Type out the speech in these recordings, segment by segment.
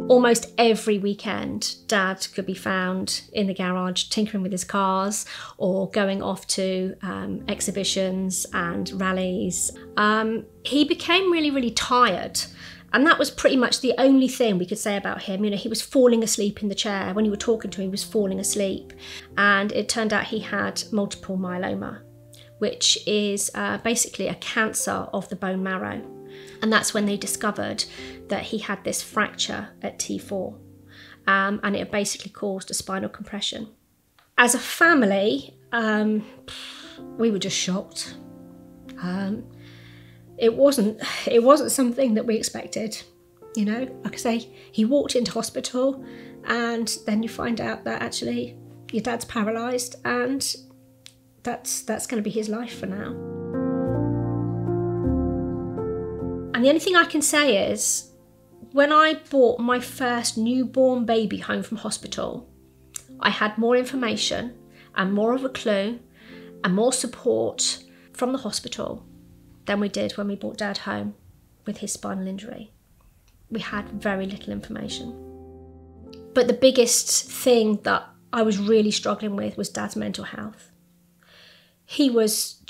Almost every weekend, Dad could be found in the garage tinkering with his cars or going off to exhibitions and rallies. He became really, really tired. And that was pretty much the only thing we could say about him. You know, he was falling asleep in the chair. When you were talking to him, he was falling asleep. And it turned out he had multiple myeloma, which is basically a cancer of the bone marrow. And that's when they discovered that he had this fracture at T4. And it basically caused a spinal compression. As a family, we were just shocked. It wasn't something that we expected. You know, like I say, he walked into hospital and then you find out that actually your dad's paralysed and that's going to be his life for now. And the only thing I can say is, when I brought my first newborn baby home from hospital, I had more information and more of a clue and more support from the hospital than we did when we brought Dad home with his spinal injury. We had very little information. But the biggest thing that I was really struggling with was Dad's mental health. He was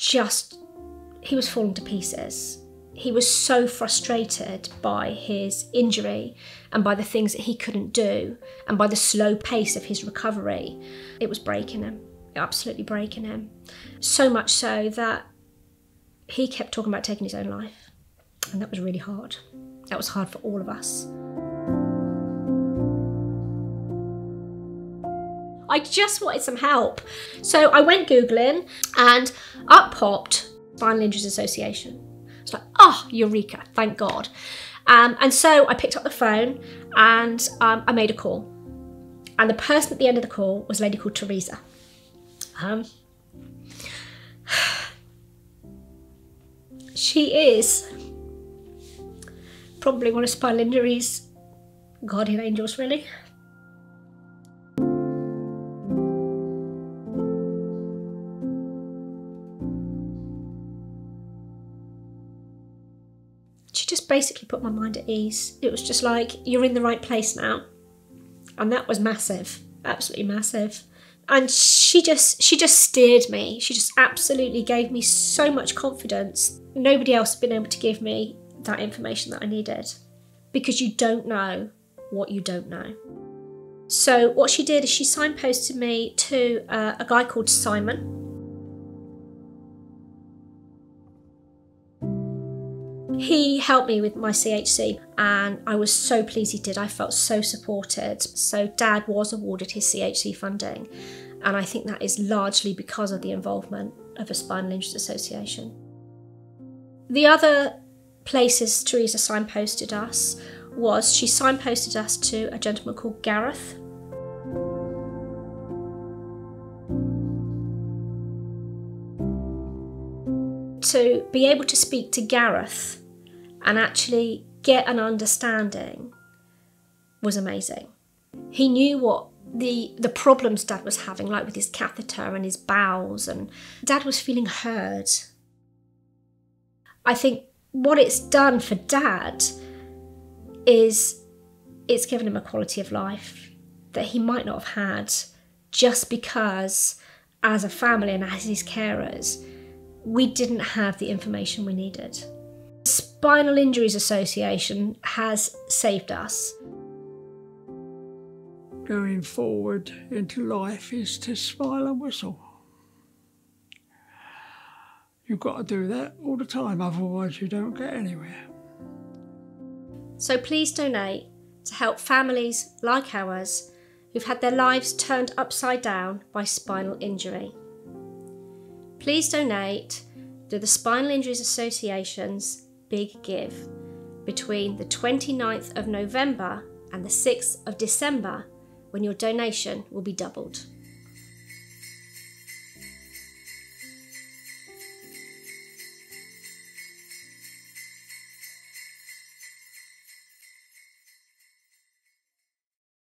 falling to pieces. He was so frustrated by his injury and by the things that he couldn't do and by the slow pace of his recovery. It was breaking him, absolutely breaking him. So much so that he kept talking about taking his own life. And that was really hard. That was hard for all of us. I just wanted some help. So I went Googling and up popped Spinal Injuries Association. It's like, oh, eureka, thank God. And so I picked up the phone and I made a call. And the person at the end of the call was a lady called Teresa. She is probably one of spinal injuries' guardian angels, really. She just basically put my mind at ease. It was just like, you're in the right place now. And that was massive, absolutely massive. And she just steered me. She just absolutely gave me so much confidence. Nobody else has been able to give me that information that I needed, because you don't know what you don't know. So what she did is she signposted me to a guy called Simon. He helped me with my CHC and I was so pleased he did. I felt so supported. So Dad was awarded his CHC funding, and I think that is largely because of the involvement of a Spinal Injuries Association. The other places Teresa signposted us was she signposted us to a gentleman called Gareth. To be able to speak to Gareth and actually get an understanding was amazing. He knew what the problems Dad was having, like with his catheter and his bowels, and Dad was feeling heard. I think what it's done for Dad is it's given him a quality of life that he might not have had just because, as a family and as his carers, we didn't have the information we needed. The Spinal Injuries Association has saved us. Going forward into life is to smile and whistle. You've got to do that all the time, otherwise you don't get anywhere. So please donate to help families like ours who've had their lives turned upside down by spinal injury. Please donate to the Spinal Injuries Association's Big Give between the 29th of November and the 6th of December, when your donation will be doubled.